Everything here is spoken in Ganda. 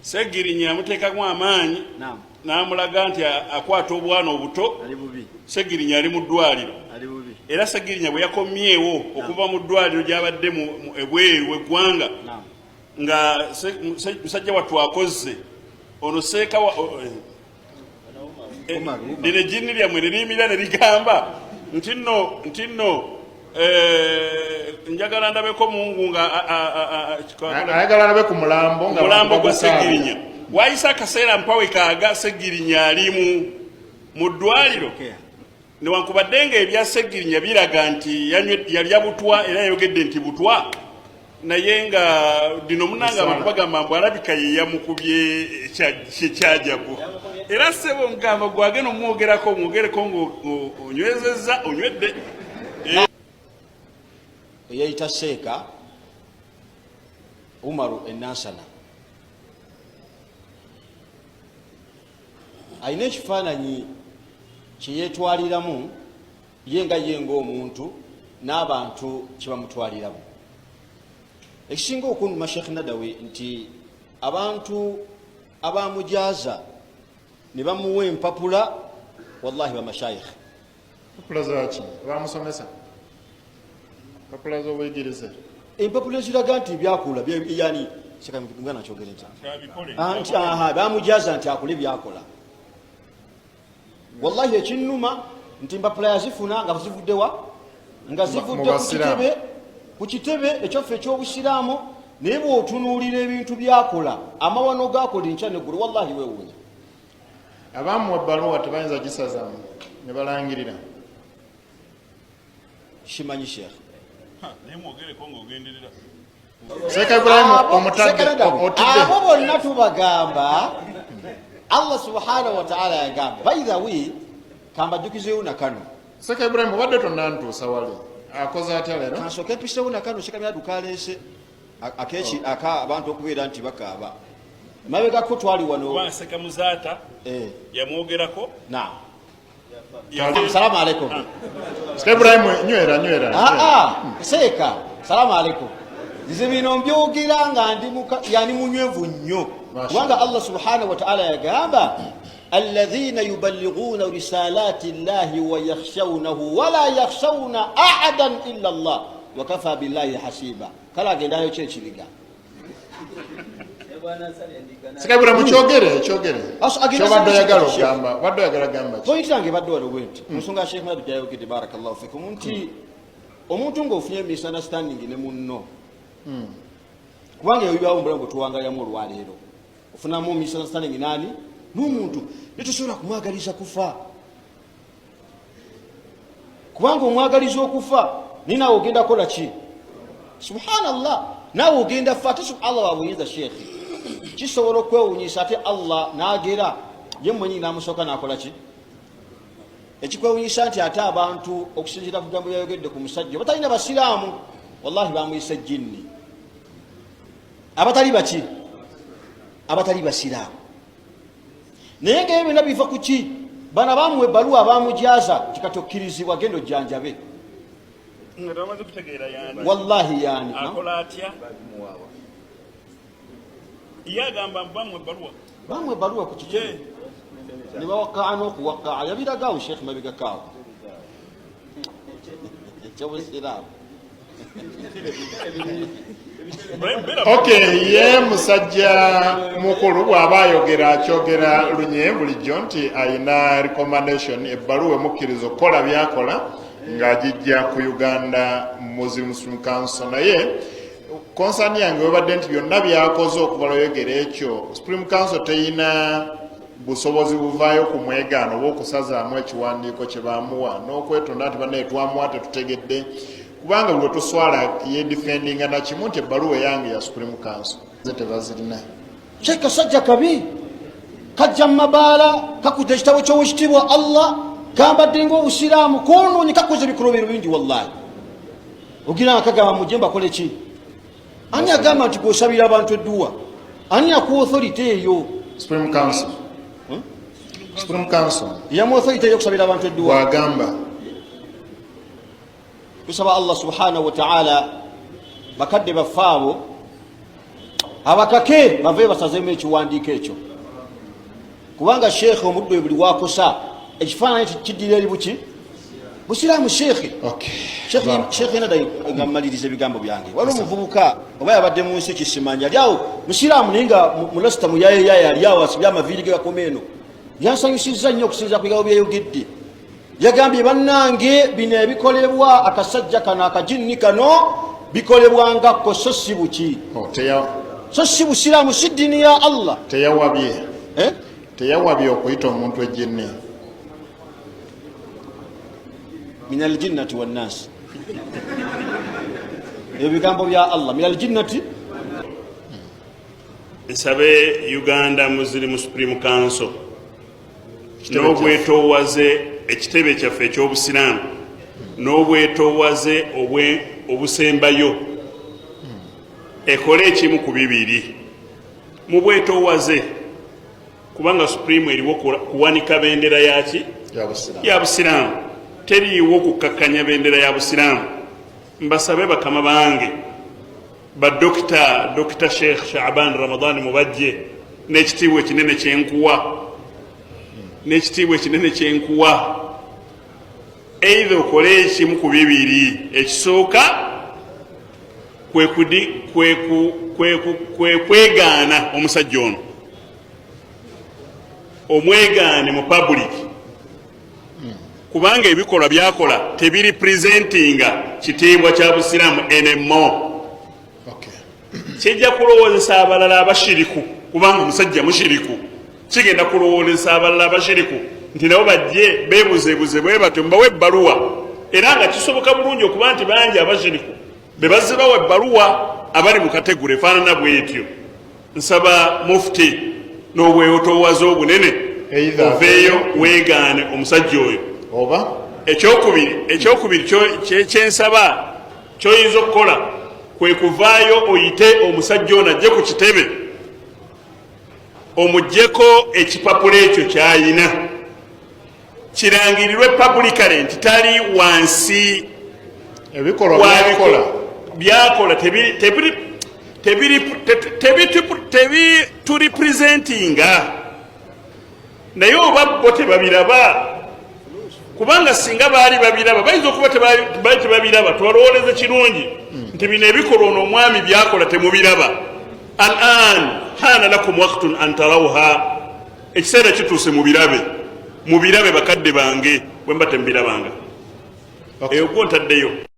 Segirinya amuteekamu amaanyi n'amulaga nti akwata obwana obuto. Segirinya ali mu ddwaliro era Segirinya bwe yakomyewo okuva mu ddwaliro gy'abadde mu ebweru w'eggwanga nga musajja wattu akozze ono seeka lino ejjini lyammwe ne liyimirira ne ligamba nti nno njagala ndabeko Mungu nga ayagala ndabe ku mulambo gwa Segirinya. Waayisa akaseera mpawe kaaga Segirinya ali mu ddwaliro newankubadde nga ebya Segirinya biraga nti yalya butwa era yayogedde nti butwa naye nga dino munanga abantu bagamba mbu alabika ye yamukubye kyekyajabu era ssebo ngamba gwagenda omwogerako ng'onywezezza onywedde. Eyayita Sheeka Umaru Enansana alina ekifaananyi kyeyeetwaliramu yenga omuntu n'abantu kyebamutwaliramu. Ekisinga okunduma Sheikh Nadawi nti abantu abamujaaza ne bamuwa empapula wallahi bamashayikh. Empapula zaki bamusomesa? Empapula z'obuyigirize? Empapula eziraga nti byakola yani sekamugana kyogere nti bamujaaza nti akole byakola. Wallahi ekinnuma nti empapula yazifuna nga zivuddewa nga zivudde ku kitebe ekyaffe eky'obusiraamu naye bw'otunuulira ebintu byakola amawano gakola enkya neggulu wallahi weewuunya. Abaamuwa ebbaluwa tebayinza gisazamu ne balangirira. Kimanyi Sheikh naye mwogereko ng'ogenderera Sheikh Ibrahim omutadde abo bonna tubagamba Allah subhanahu wa ta'ala yagamba. By the way, kambajjukizeewo na kano Sheikh Ibrahim obadde tonnantuusa wali akoze atya leero? Kansooka empiseewo na kano Sheikh Myaduka aleese aka abantu okubeera nti bakaaba mabegako twali wano Seka Muzaata yamwogerako. Salamu alaikum. Sheikh Ibrahim nywera Seeka salamu alaikum. Nze bino mbyogera nga ndi munywevu nnyo kubanga Allah subhanahu wa ta'ala yagamba alladhina yuballighuna risalati llahi wa yakhshawnahu wa la yakhshawna ahadan illa Allah wa kafa billahi hasiba. Kala agendayo kyekiriga Sikabura mukyogere kyobadde oyagala ogamba wadde oyagala gamba ki? Point yange badde waliwo nti nsonga Sheikh Madu gyayogedde barakallahu fikum nti omuntu ng'ofunye misunderstanding ne munno kubanga yoyibwawo omulango tuwangaliramu olwaleero ofunamu misunderstanding nani n'omuntu netusobola kumwagaliza kufa kubanga omwagaliza okufa ni naawe ogenda kola ki? Subhanallah, naawe ogenda fa ate Allah wabuyinza Sheikh kisobola okwewuunyisa ate Allah n'agera ye mwenyi n'amusooka n'akola ki? Ekikwewuunyisa nti ate abantu okusinziira ku bigambo byayogedde ku musajja batalina basiraamu wallahi bamuyisa jinni abatali baki? Abatali basiraamu. Naye nga byonna biva ku ki? Bana bamuwa ebbaluwa abamujaaza kikati okkirizibwa genda ojjanjabe. Wallahi yani akola atya? Yagamba bamuwa ebbaluwa ku kiki? Ne bawakkaa n'okuwakkaa yabiragaawo Sheikh mabegakaawo ekyobusiraamu. Ye musajja mukulu bw'aba ayogera akyogera lunye bulijjo nti ayina recommendation ebbaluwa emukkiriza okukola byakola ng'agijja ku Uganda Muslim Council. Naye konsani yange webadde nti byonna byakoze okuva lwayogera ekyo Supreme Council teyina busobozi buvaayo ku mwegaano oba okusazaamu ekiwandiiko kye baamuwa n'okwetonda nti bannaye twamuwa tetutegedde kubanga bwe tuswala yedifendinga na kimu nti ebbaluwa yange ya Supreme Council tebazirina. Sheikh kasajja kabi kajja mabaala kakudde ekitabo ky'owekitiibwa Allah kambadde ng'obusiraamu koonoonye kakoze ebikolobero bingi wallahi ogira nga kagamba mujje mbakole ki? Ani agamba nti gw'osabira abantu edduwa? Ani akuwa authority eyo? Supreme Council. Supreme Council yamu authority eyo okusabira abantu edduwa? Wagamba tusaba Allah subhanahu wa ta'ala bakadde baffe abo abakake bave basazemu ekiwandiiko ekyo kubanga sheekhe omuddo buli wakosa ekifaananyi kiddira eri buki busiraamu sheekhe sheekhe nadayi nga mmaliriza ebigambo byange waliwo omuvubuka oba yabadde mu nsi kisimanya ali awo musiraamu naye nga mulasita muyayeyaye ali awo asibye amaviiri ge gakoma eno yansanyusizza nnyo okusinza ku bigambo byeyogedde yagambye bannange bino ebikolebwa akasajja kano akajinni kano bikolebwangako so si buki so si busiraamu si ddiini ya allah teyawabye okuyita omuntu ejinni min aljinnati wannasi ebyo bigambo bya allah min aljinnati nsabe Uganda Muslim Supreme Council n'obwetoowaze ekitebe kyaffe eky'obusiraamu n'obwetoowaze obusembayo ekole ekimu ku bibiri mu bwetoowaze kubanga Supreme eriwo kuwanika bendera yaki ya busiraamu teriiwo kukakkanya bendera ya busiraamu mbasabe bakama bange ba Dr. Sheikh Shaaban Ramadan mubajje n'ekitiibwa ekinene kyenkuwa either okole ekimu ku bibiri ekisooka kwegaana omusajja ono omwegaane mu public kubanga ebikolwa byakola tebiri presentinga kitiibwa kya busiraamu enemo kijja kulowoozesa abalala abashiriku kubanga omusajja mushiriku kigenda kulowoolesa abalala abashiriku nti nabo bajje beebuzeebuze bwe batyo mbawe ebbaluwa era nga kisoboka bulungi okuba nti bangi abashiriku be bazze bawa ebbaluwa abali mu kategule efaanana bwetyo nsaba mufti n'obwetoowaze obunene oveeyo weegaane omusajja oyo oba ekyokubiri kyensaba kyoyinza okukola kwe kuvaayo oyite omusajja ono ajje ku kitebe omuggyeko ekipapula ekyo kyayina kirangirirwe publicly nti tali wansi byakola turipresentinga naye oba bo tebabiraba kubanga singa baali babiraba bayinza okuba tebabiraba twalowooleze kirungi nti bino ebikolwa ono omwami byakola temubiraba alan hana lakum waktun an tarawha ekiseera kituuse mubirabe bakadde bange bwe mba tembirabanga eyo gwo ntaddeyo